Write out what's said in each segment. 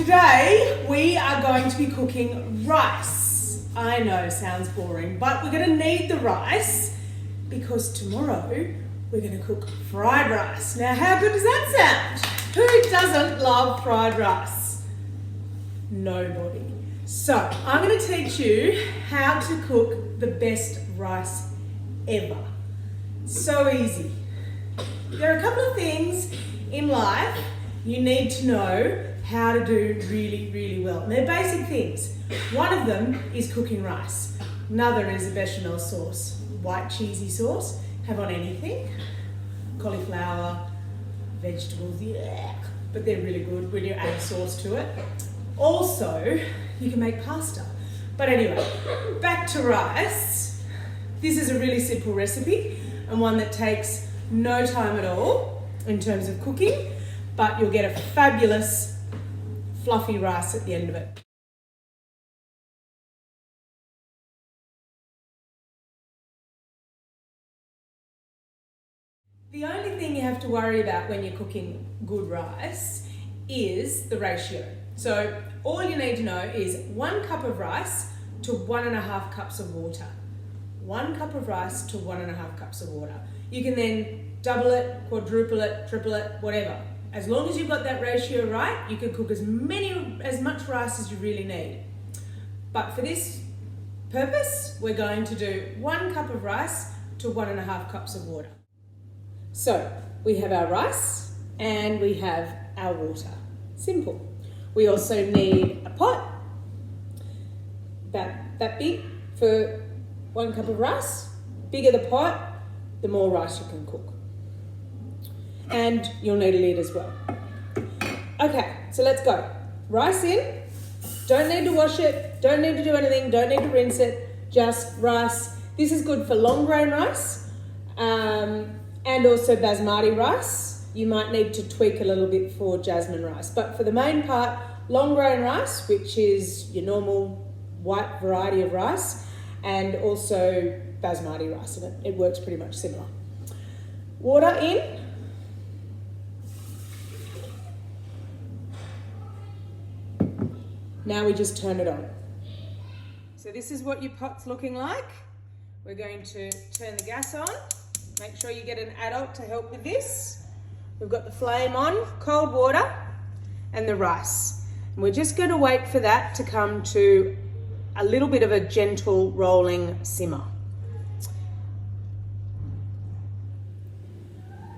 Today we are going to be cooking rice. I know, sounds boring, but we're going to need the rice because tomorrow we're going to cook fried rice. Now, how good does that sound? Who doesn't love fried rice? Nobody. So, I'm going to teach you how to cook the best rice ever. So easy. There are a couple of things in life you need to know how to do really, really well. And they're basic things. One of them is cooking rice. Another is a bechamel sauce, white cheesy sauce. Have on anything. Cauliflower, vegetables, yeah. But they're really good when you add sauce to it. Also, you can make pasta. But anyway, back to rice. This is a really simple recipe and one that takes no time at all in terms of cooking, but you'll get a fabulous fluffy rice at the end of it. The only thing you have to worry about when you're cooking good rice is the ratio. So all you need to know is 1 cup of rice to 1.5 cups of water. 1 cup of rice to 1.5 cups of water. You can then double it, quadruple it, triple it, whatever. As long as you've got that ratio right, you can cook as much rice as you really need. But for this purpose, we're going to do 1 cup of rice to 1.5 cups of water. So we have our rice and we have our water. Simple. We also need a pot, about that big for 1 cup of rice. Bigger the pot, the more rice you can cook. And you'll need a lid as well. Okay, so let's go. Rice in, don't need to wash it, don't need to do anything, don't need to rinse it, just rice. This is good for long grain rice and also basmati rice. You might need to tweak a little bit for jasmine rice, but for the main part, long grain rice, which is your normal white variety of rice, and also basmati rice, and it works pretty much similar. Water in. Now we just turn it on. So this is what your pot's looking like. We're going to turn the gas on. Make sure you get an adult to help with this. We've got the flame on, cold water, and the rice. And we're just going to wait for that to come to a little bit of a gentle rolling simmer.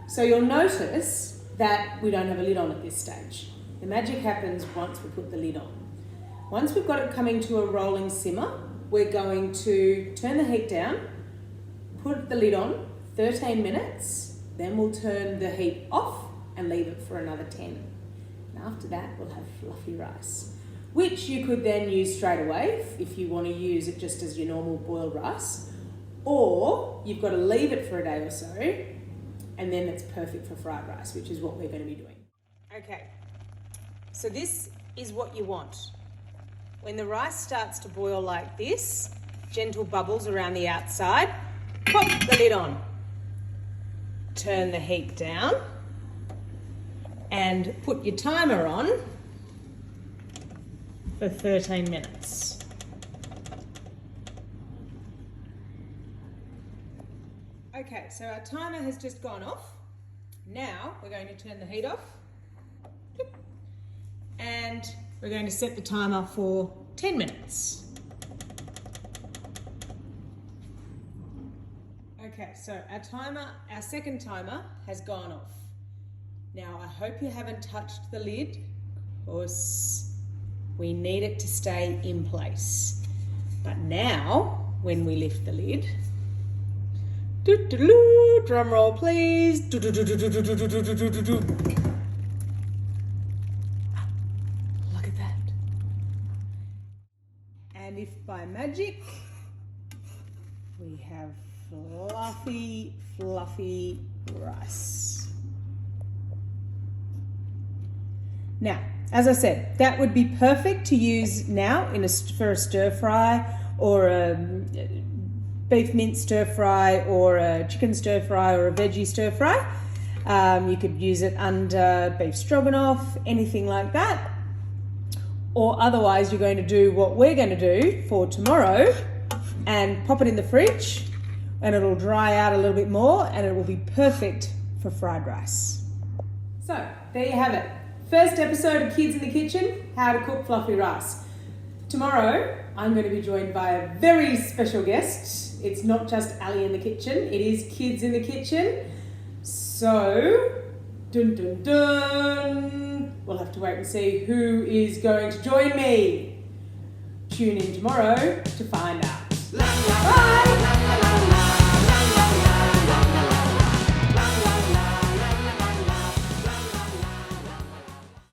So you'll notice that we don't have a lid on at this stage. The magic happens once we put the lid on. Once we've got it coming to a rolling simmer, we're going to turn the heat down, put the lid on 13 minutes, then we'll turn the heat off and leave it for another 10. And after that, we'll have fluffy rice, which you could then use straight away if you want to use it just as your normal boiled rice, or you've got to leave it for a day or so, and then it's perfect for fried rice, which is what we're going to be doing. Okay, so this is what you want. When the rice starts to boil like this, gentle bubbles around the outside, pop the lid on. Turn the heat down and put your timer on for 13 minutes. Okay, so our timer has just gone off. Now we're going to turn the heat off and we're going to set the timer for 10 minutes. Okay, so our second timer has gone off. Now I hope you haven't touched the lid because we need it to stay in place. But now, when we lift the lid, drum roll please. And if by magic we have fluffy, fluffy rice. Now, as I said, that would be perfect to use now for a stir fry or a beef mince stir fry or a chicken stir fry or a veggie stir fry. You could use it under beef stroganoff, anything like that. or otherwise you're going to do what we're going to do for tomorrow and pop it in the fridge, and it'll dry out a little bit more and it will be perfect for fried rice. So there you have it. First episode of Kids in the Kitchen, how to cook fluffy rice. Tomorrow I'm going to be joined by a very special guest. It's not just Ali in the kitchen, it is Kids in the Kitchen. So, dun dun dun, we'll have to wait and see who is going to join me. Tune in tomorrow to find out. Bye!